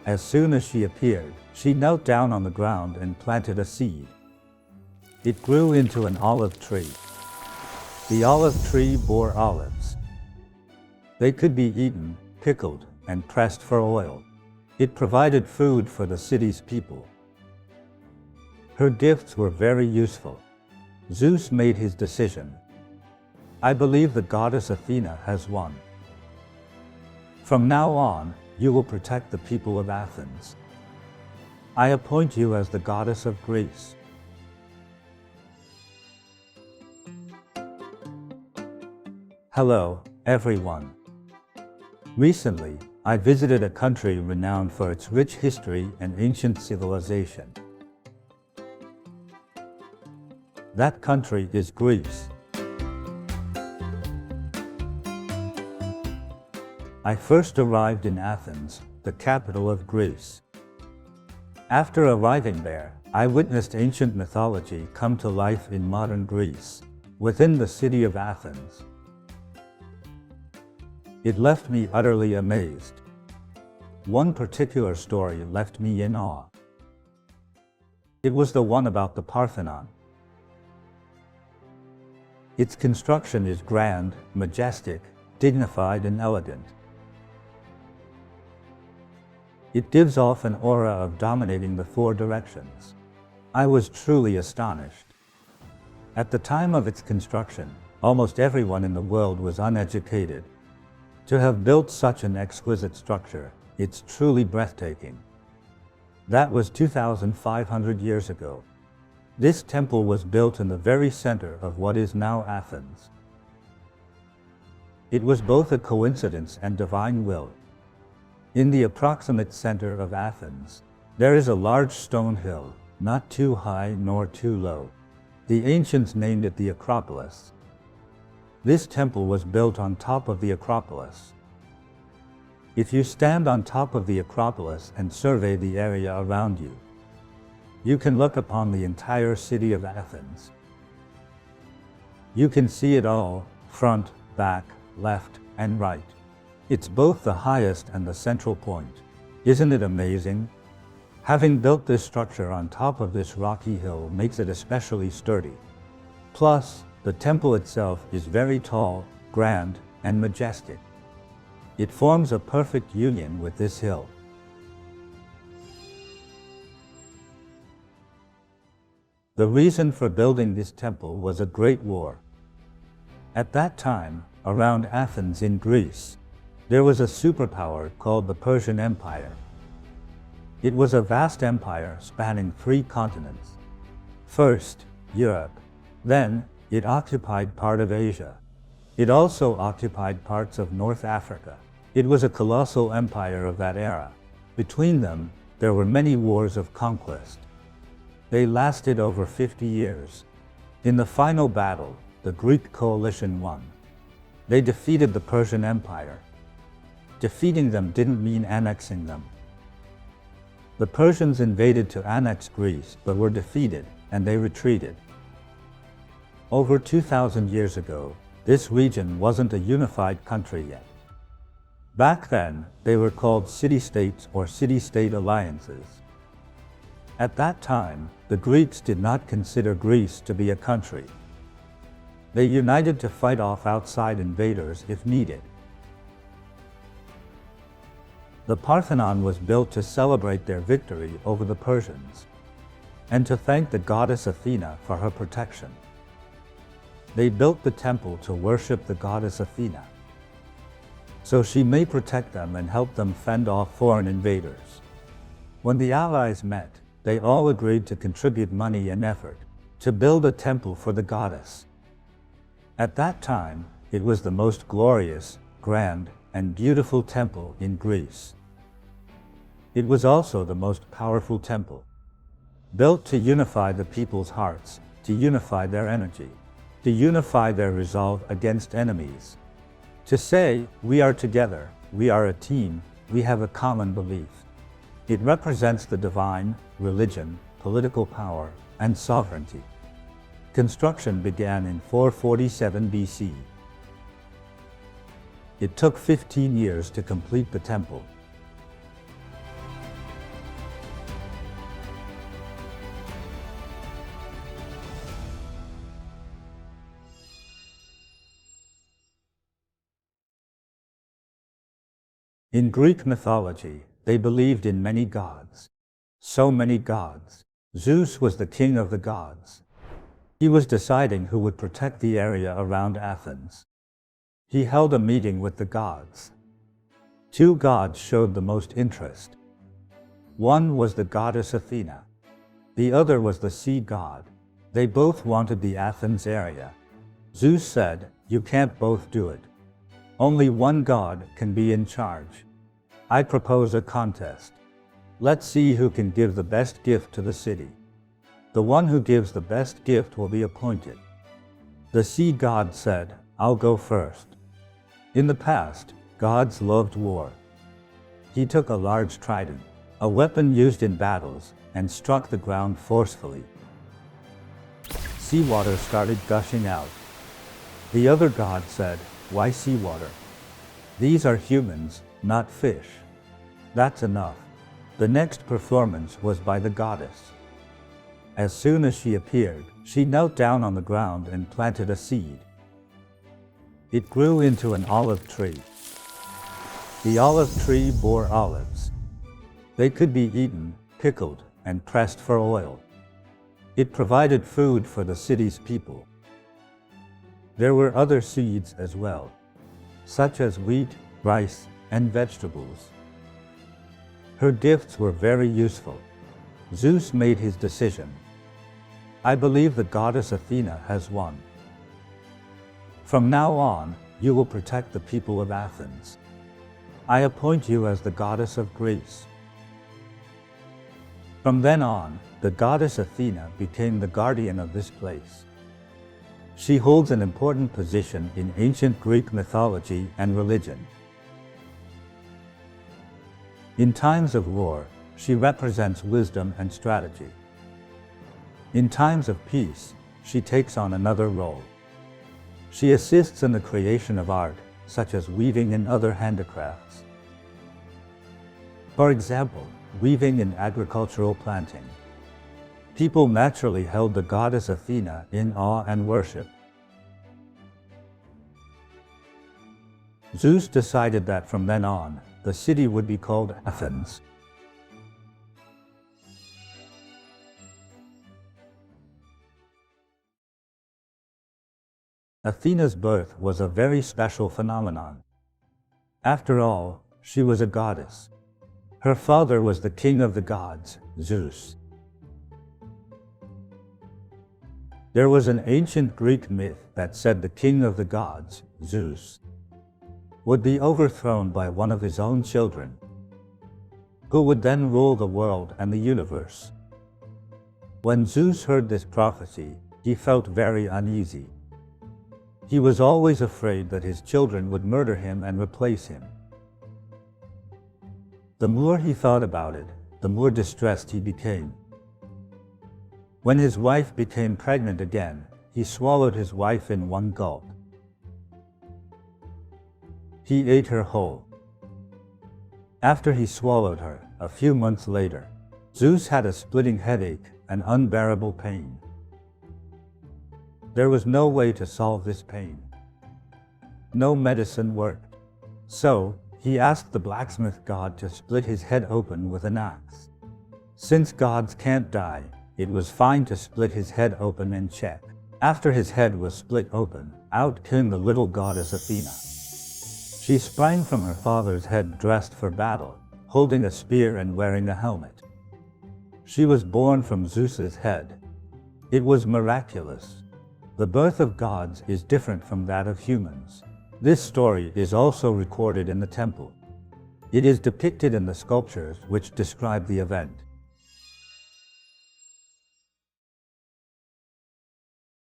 As soon as she appeared, she knelt down on the ground and planted a seed. It grew into an olive tree. The olive tree bore olives. They could be eaten, pickled, and pressed for oil. It provided food for the city's people. Her gifts were very useful. Zeus made his decision. I believe the goddess Athena has won. From now on, you will protect the people of Athens. I appoint you as the goddess of Greece. Hello, everyone. Recently, I visited a country renowned for its rich history and ancient civilization. That country is Greece. I first arrived in Athens, the capital of Greece. After arriving there, I witnessed ancient mythology come to life in modern Greece, within the city of Athens. It left me utterly amazed. One particular story left me in awe. It was the one about the Parthenon. Its construction is grand, majestic, dignified, and elegant. It gives off an aura of dominating the four directions. I was truly astonished. At the time of its construction, almost everyone in the world was uneducated. To have built such an exquisite structure, it's truly breathtaking. That was 2,500 years ago. This temple was built in the very center of what is now Athens. It was both a coincidence and divine will. In the approximate center of Athens, there is a large stone hill, not too high nor too low. The ancients named it the Acropolis. This temple was built on top of the Acropolis. If you stand on top of the Acropolis and survey the area around you, you can look upon the entire city of Athens. You can see it all, front, back, left, and right. It's both the highest and the central point. Isn't it amazing? Having built this structure on top of this rocky hill makes it especially sturdy. Plus, the temple itself is very tall, grand, and majestic. It forms a perfect union with this hill. The reason for building this temple was a great war. At that time, around Athens in Greece, there was a superpower called the Persian Empire. It was a vast empire spanning 3 continents. First, Europe. Then, it occupied part of Asia. It also occupied parts of North Africa. It was a colossal empire of that era. Between them, there were many wars of conquest. They lasted over 50 years. In the final battle, the Greek coalition won. They defeated the Persian Empire. Defeating them didn't mean annexing them. The Persians invaded to annex Greece, but were defeated, and they retreated. Over 2,000 years ago, this region wasn't a unified country yet. Back then, they were called city-states or city-state alliances. At that time, the Greeks did not consider Greece to be a country. They united to fight off outside invaders if needed. The Parthenon was built to celebrate their victory over the Persians, and to thank the goddess Athena for her protection. They built the temple to worship the goddess Athena, so she may protect them and help them fend off foreign invaders. When the allies met, they all agreed to contribute money and effort to build a temple for the goddess. At that time, it was the most glorious, grand, and beautiful temple in Greece. It was also the most powerful temple, built to unify the people's hearts, to unify their energy, to unify their resolve against enemies, to say, we are together, we are a team, we have a common belief. It represents the divine, religion, political power, and sovereignty. Construction began in 447 BC. It took 15 years to complete the temple. In Greek mythology, they believed in many gods. So many gods. Zeus was the king of the gods. He was deciding who would protect the area around Athens. He held a meeting with the gods. Two gods showed the most interest. One was the goddess Athena. The other was the sea god. They both wanted the Athens area. Zeus said, "You can't both do it. Only one god can be in charge. I propose a contest. Let's see who can give the best gift to the city. The one who gives the best gift will be appointed." The sea god said, "I'll go first." In the past, gods loved war. He took a large trident, a weapon used in battles, and struck the ground forcefully. Seawater started gushing out. The other god said, "Why seawater? These are humans, not fish." That's enough. The next performance was by the goddess. As soon as she appeared, she knelt down on the ground and planted a seed. It grew into an olive tree. The olive tree bore olives. They could be eaten, pickled, and pressed for oil. It provided food for the city's people. There were other seeds as well, such as wheat, rice, and vegetables. Her gifts were very useful. Zeus made his decision. "I believe the goddess Athena has won. From now on, you will protect the people of Athens. I appoint you as the goddess of Greece." From then on, the goddess Athena became the guardian of this place. She holds an important position in ancient Greek mythology and religion. In times of war, she represents wisdom and strategy. In times of peace, she takes on another role. She assists in the creation of art, such as weaving and other handicrafts. For example, weaving in agricultural planting. People naturally held the goddess Athena in awe and worship. Zeus decided that from then on, the city would be called Athens. Athena's birth was a very special phenomenon. After all, she was a goddess. Her father was the king of the gods, Zeus. There was an ancient Greek myth that said the king of the gods, Zeus, would be overthrown by one of his own children, who would then rule the world and the universe. When Zeus heard this prophecy, he felt very uneasy. He was always afraid that his children would murder him and replace him. The more he thought about it, the more distressed he became. When his wife became pregnant again, he swallowed his wife in one gulp. He ate her whole. After he swallowed her, a few months later, Zeus had a splitting headache and unbearable pain. There was no way to solve this pain. No medicine worked. So, he asked the blacksmith god to split his head open with an axe. Since gods can't die, it was fine to split his head open and check. After his head was split open, out came the little goddess Athena. She sprang from her father's head dressed for battle, holding a spear and wearing a helmet. She was born from Zeus's head. It was miraculous. The birth of gods is different from that of humans. This story is also recorded in the temple. It is depicted in the sculptures which describe the event.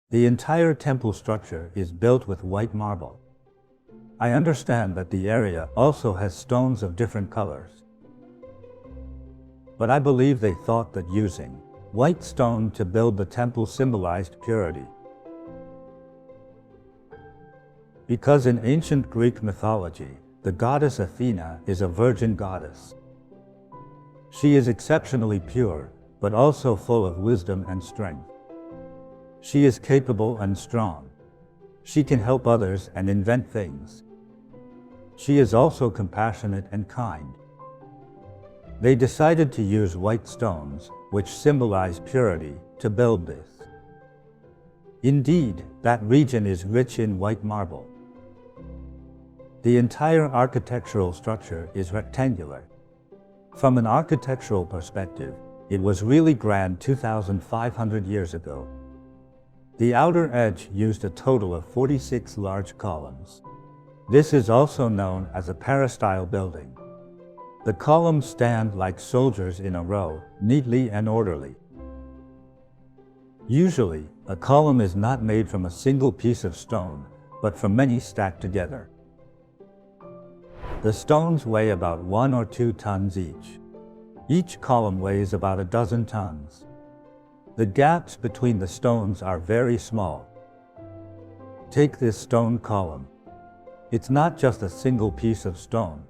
The entire temple structure is built with white marble. I understand that the area also has stones of different colors. But I believe they thought that using white stone to build the temple symbolized purity. Because in ancient Greek mythology, the goddess Athena is a virgin goddess. She is exceptionally pure, but also full of wisdom and strength. She is capable and strong. She can help others and invent things. She is also compassionate and kind. They decided to use white stones, which symbolize purity, to build this. Indeed, that region is rich in white marble. The entire architectural structure is rectangular. From an architectural perspective, it was really grand 2,500 years ago. The outer edge used a total of 46 large columns. This is also known as a peristyle building. The columns stand like soldiers in a row, neatly and orderly. Usually, a column is not made from a single piece of stone, but from many stacked together. The stones weigh about 1 or 2 tons each. Each column weighs about a dozen tons. The gaps between the stones are very small. Take this stone column. It's not just a single piece of stone.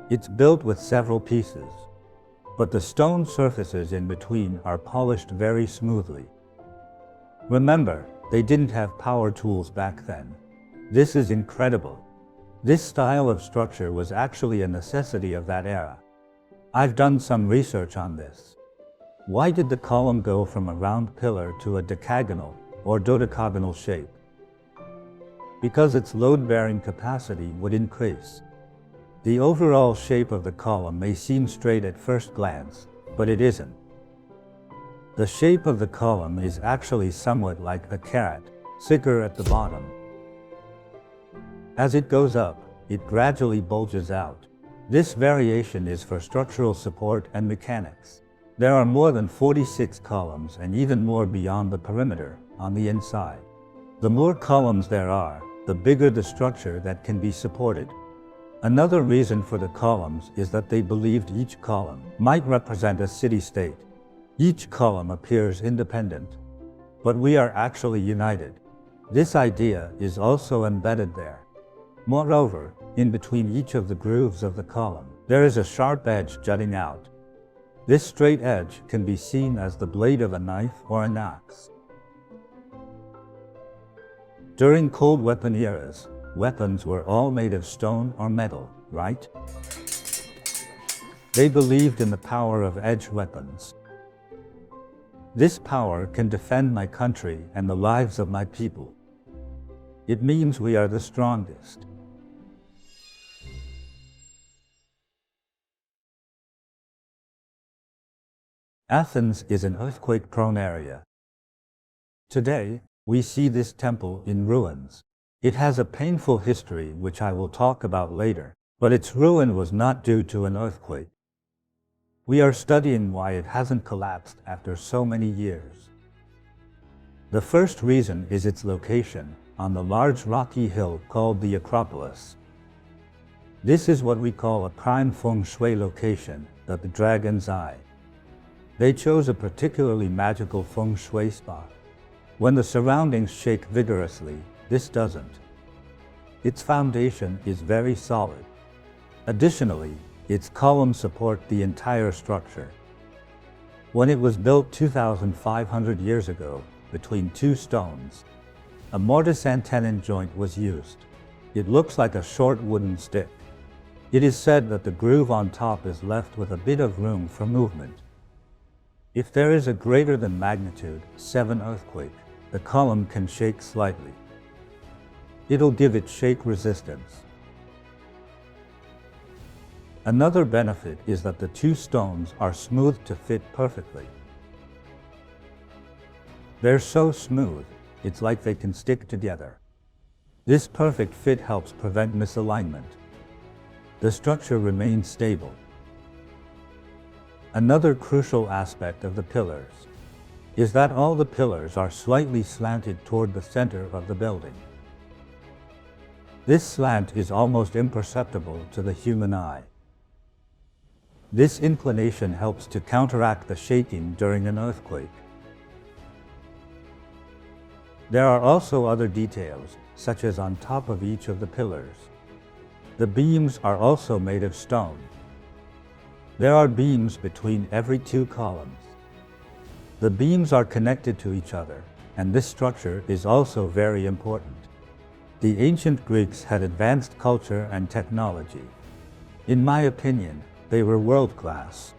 It's built with several pieces, but the stone surfaces in between are polished very smoothly. Remember, they didn't have power tools back then. This is incredible. This style of structure was actually a necessity of that era. I've done some research on this. Why did the column go from a round pillar to a decagonal or dodecagonal shape? Because its load-bearing capacity would increase. The overall shape of the column may seem straight at first glance, but it isn't. The shape of the column is actually somewhat like a carrot, thicker at the bottom. As it goes up, it gradually bulges out. This variation is for structural support and mechanics. There are more than 46 columns and even more beyond the perimeter, on the inside. The more columns there are, the bigger the structure that can be supported. Another reason for the columns is that they believed each column might represent a city-state. Each column appears independent, but we are actually united. This idea is also embedded there. Moreover, in between each of the grooves of the column, there is a sharp edge jutting out. This straight edge can be seen as the blade of a knife or an axe. During cold weapon eras, weapons were all made of stone or metal, right? They believed in the power of edge weapons. This power can defend my country and the lives of my people. It means we are the strongest. Athens is an earthquake-prone area. Today, we see this temple in ruins. It has a painful history which I will talk about later, but its ruin was not due to an earthquake. We are studying why it hasn't collapsed after so many years. The first reason is its location on the large rocky hill called the Acropolis. This is what we call a prime feng shui location, the dragon's eye. They chose a particularly magical feng shui spot. When the surroundings shake vigorously, this doesn't. Its foundation is very solid. Additionally, its columns support the entire structure. When it was built 2,500 years ago, between two stones, a mortise and tenon joint was used. It looks like a short wooden stick. It is said that the groove on top is left with a bit of room for movement. If there is a greater than magnitude 7 earthquake, the column can shake slightly. It'll give it shake resistance. Another benefit is that the two stones are smooth to fit perfectly. They're so smooth, it's like they can stick together. This perfect fit helps prevent misalignment. The structure remains stable. Another crucial aspect of the pillars is that all the pillars are slightly slanted toward the center of the building. This slant is almost imperceptible to the human eye. This inclination helps to counteract the shaking during an earthquake. There are also other details, such as on top of each of the pillars. The beams are also made of stone. There are beams between every 2 columns. The beams are connected to each other, and this structure is also very important. The ancient Greeks had advanced culture and technology. In my opinion, they were world-class.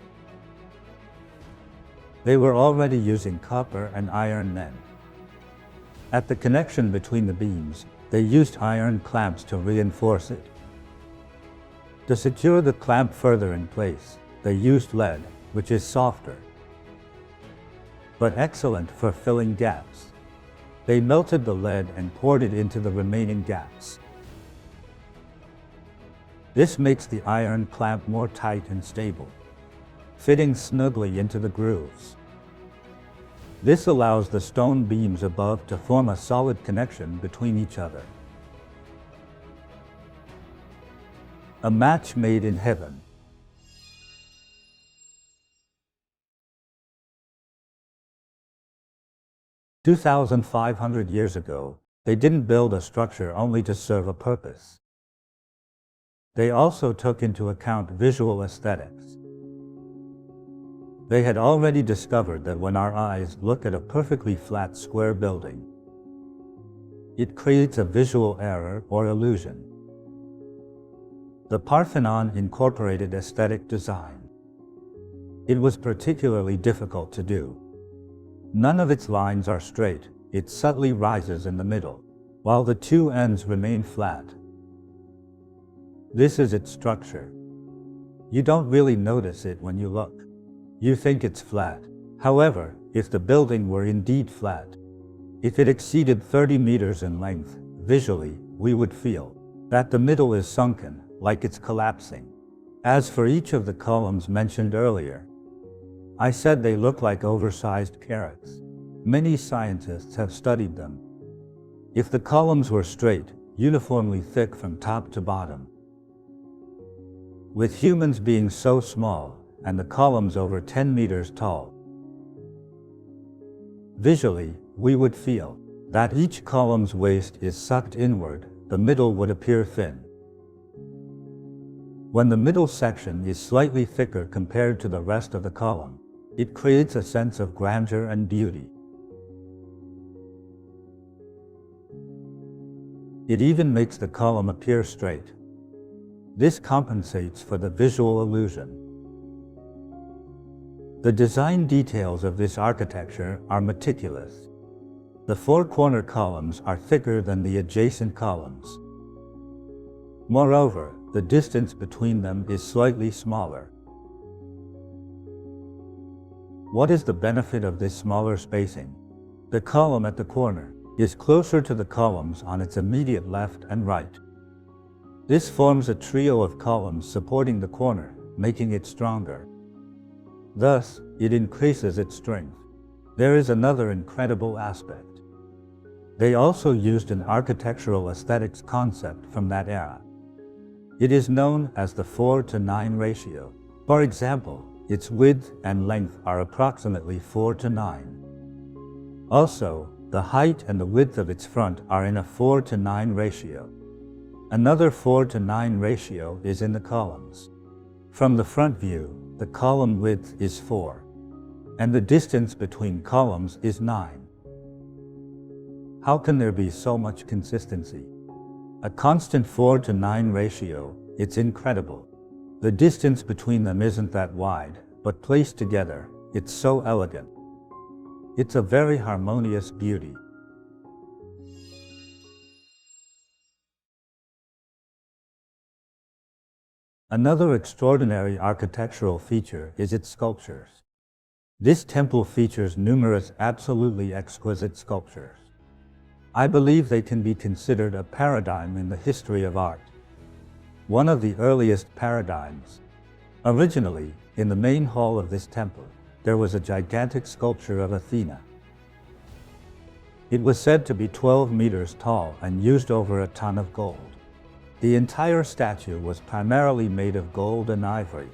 They were already using copper and iron then. At the connection between the beams, they used iron clamps to reinforce it. To secure the clamp further in place, they used lead, which is softer, but excellent for filling gaps. They melted the lead and poured it into the remaining gaps. This makes the iron clamp more tight and stable, fitting snugly into the grooves. This allows the stone beams above to form a solid connection between each other. A match made in heaven. "2,500 years ago, they didn't build a structure only to serve a purpose. They also took into account visual aesthetics. They had already discovered that when our eyes look at a perfectly flat square building, it creates a visual error or illusion. The Parthenon incorporated aesthetic design. It was particularly difficult to do. None of its lines are straight, it subtly rises in the middle, while the two ends remain flat. This is its structure. You don't really notice it when you look. You think it's flat. However, if the building were indeed flat, if it exceeded 30 meters in length, visually, we would feel that the middle is sunken, like it's collapsing. As for each of the columns mentioned earlier, I said they look like oversized carrots. Many scientists have studied them. If the columns were straight, uniformly thick from top to bottom, with humans being so small and the columns over 10 meters tall, visually, we would feel that each column's waist is sucked inward, the middle would appear thin. When the middle section is slightly thicker compared to the rest of the column, it creates a sense of grandeur and beauty. It even makes the column appear straight. This compensates for the visual illusion. The design details of this architecture are meticulous. The four corner columns are thicker than the adjacent columns. Moreover, the distance between them is slightly smaller. What is the benefit of this smaller spacing? The column at the corner is closer to the columns on its immediate left and right. This forms a trio of columns supporting the corner, making it stronger. Thus, it increases its strength. There is another incredible aspect. They also used an architectural aesthetics concept from that era. It is known as the 4:9 ratio. For example, its width and length are approximately 4:9. Also, the height and the width of its front are in a 4:9 ratio. Another 4:9 ratio is in the columns. From the front view, the column width is 4, and the distance between columns is 9. How can there be so much consistency? A constant 4:9 ratio, it's incredible. The distance between them isn't that wide, but placed together, it's so elegant. It's a very harmonious beauty. Another extraordinary architectural feature is its sculptures. This temple features numerous absolutely exquisite sculptures. I believe they can be considered a paradigm in the history of art. One of the earliest paradigms. Originally, in the main hall of this temple, there was a gigantic sculpture of Athena. It was said to be 12 meters tall and used over a ton of gold. The entire statue was primarily made of gold and ivory.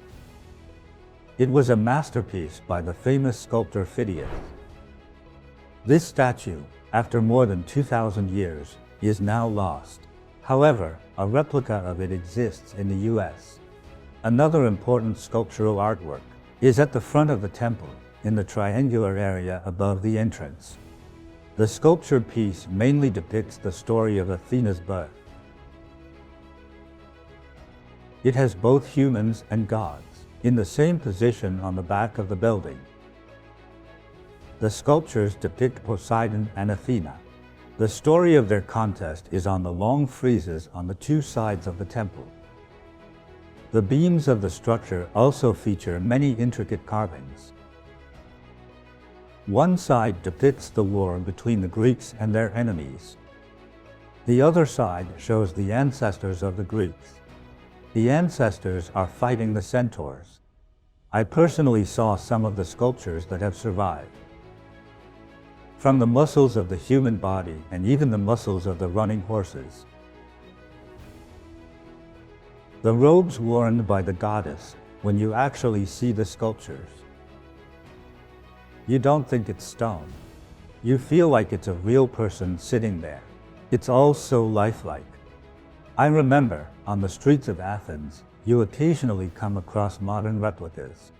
It was a masterpiece by the famous sculptor Phidias. This statue, after more than 2,000 years, is now lost. However, a replica of it exists in the US. Another important sculptural artwork is at the front of the temple, in the triangular area above the entrance. The sculpture piece mainly depicts the story of Athena's birth. It has both humans and gods in the same position on the back of the building. The sculptures depict Poseidon and Athena. The story of their contest is on the long friezes on the two sides of the temple. The beams of the structure also feature many intricate carvings. One side depicts the war between the Greeks and their enemies. The other side shows the ancestors of the Greeks. The ancestors are fighting the centaurs. I personally saw some of the sculptures that have survived. From the muscles of the human body and even the muscles of the running horses. The robes worn by the goddess when you actually see the sculptures. You don't think it's stone. You feel like it's a real person sitting there. It's all so lifelike. I remember, on the streets of Athens, you occasionally come across modern replicas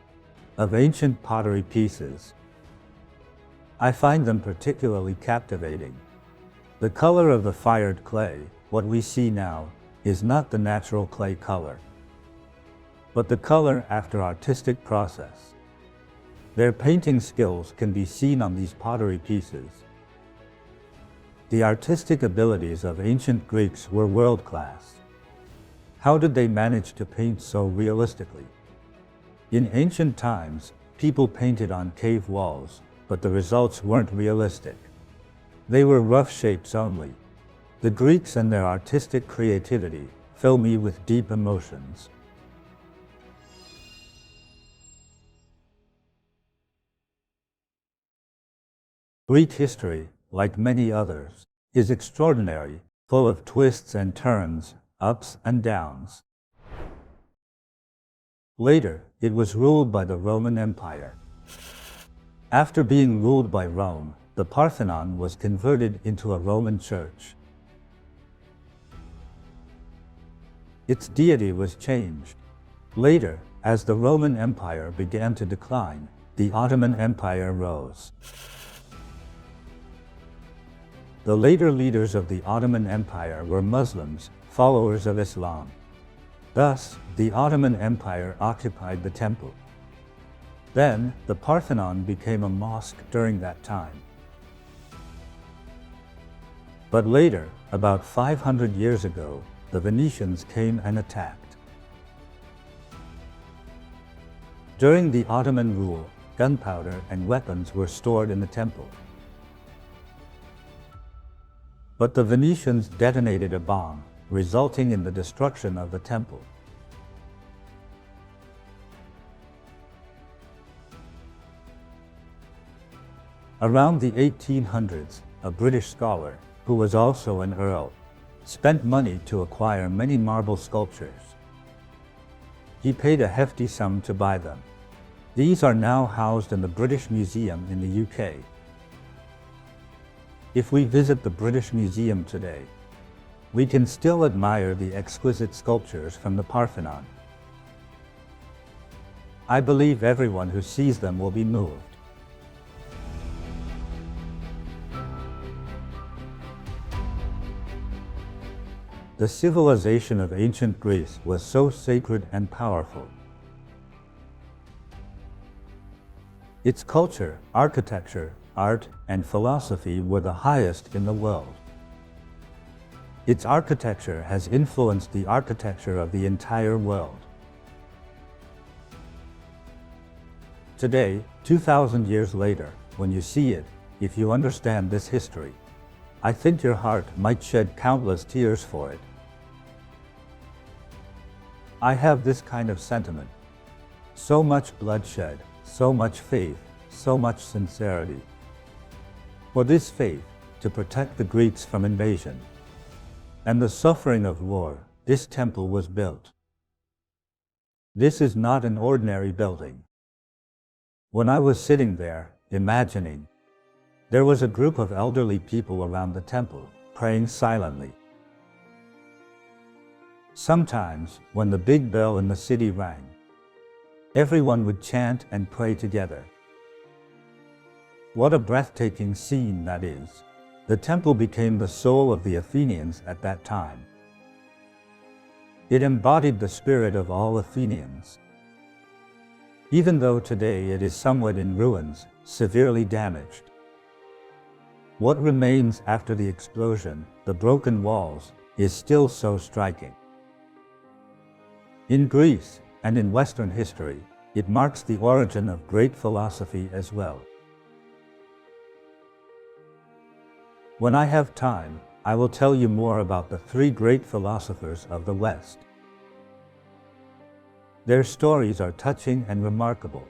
of ancient pottery pieces. I find them particularly captivating. The color of the fired clay, what we see now, is not the natural clay color, but the color after artistic process. Their painting skills can be seen on these pottery pieces. The artistic abilities of ancient Greeks were world-class. How did they manage to paint so realistically? In ancient times, people painted on cave walls, but the results weren't realistic. They were rough shapes only. The Greeks and their artistic creativity fill me with deep emotions. Greek history, like many others, is extraordinary, full of twists and turns, ups and downs. Later, it was ruled by the Roman Empire. After being ruled by Rome, the Parthenon was converted into a Roman church. Its deity was changed. Later, as the Roman Empire began to decline, the Ottoman Empire rose. The later leaders of the Ottoman Empire were Muslims, followers of Islam. Thus, the Ottoman Empire occupied the temple. Then, the Parthenon became a mosque during that time. But later, about 500 years ago, the Venetians came and attacked. During the Ottoman rule, gunpowder and weapons were stored in the temple. But the Venetians detonated a bomb, resulting in the destruction of the temple. Around the 1800s, a British scholar, who was also an earl, spent money to acquire many marble sculptures. He paid a hefty sum to buy them. These are now housed in the British Museum in the UK. If we visit the British Museum today, we can still admire the exquisite sculptures from the Parthenon. I believe everyone who sees them will be moved. The civilization of ancient Greece was so sacred and powerful. Its culture, architecture, art, and philosophy were the highest in the world. Its architecture has influenced the architecture of the entire world. Today, 2,000 years later, when you see it, if you understand this history, I think your heart might shed countless tears for it. I have this kind of sentiment. So much bloodshed, so much faith, so much sincerity. For this faith, to protect the Greeks from invasion and the suffering of war, this temple was built. This is not an ordinary building. When I was sitting there, imagining, there was a group of elderly people around the temple, praying silently. Sometimes, when the big bell in the city rang, everyone would chant and pray together. What a breathtaking scene that is. The temple became the soul of the Athenians at that time. It embodied the spirit of all Athenians. Even though today it is somewhat in ruins, severely damaged. What remains after the explosion, the broken walls, is still so striking. In Greece and in Western history, it marks the origin of great philosophy as well. When I have time, I will tell you more about the three great philosophers of the West. Their stories are touching and remarkable.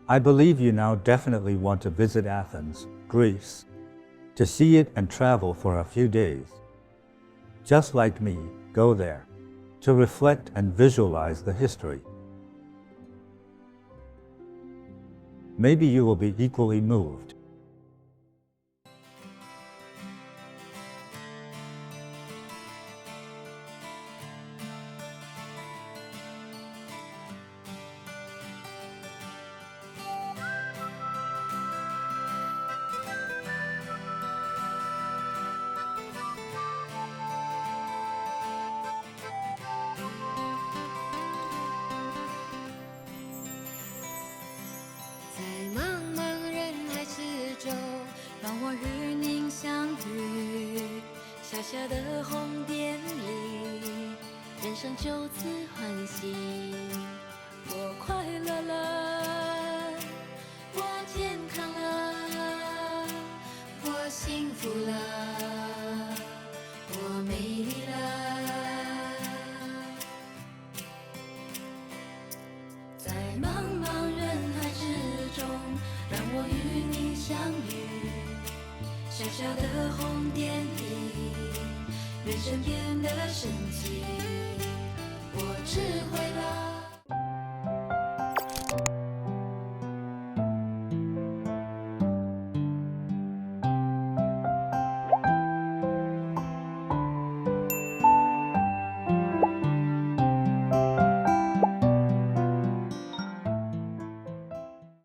I believe you now definitely want to visit Athens, Greece, to see it and travel for a few days. Just like me, go there, to reflect and visualize the history. Maybe you will be equally moved.小小的红点里，人生就此欢喜。我快乐了，我健康了，我幸福了，我美丽了。在茫茫人海之中，让我与你相遇。小小的红点里，人生变得神奇。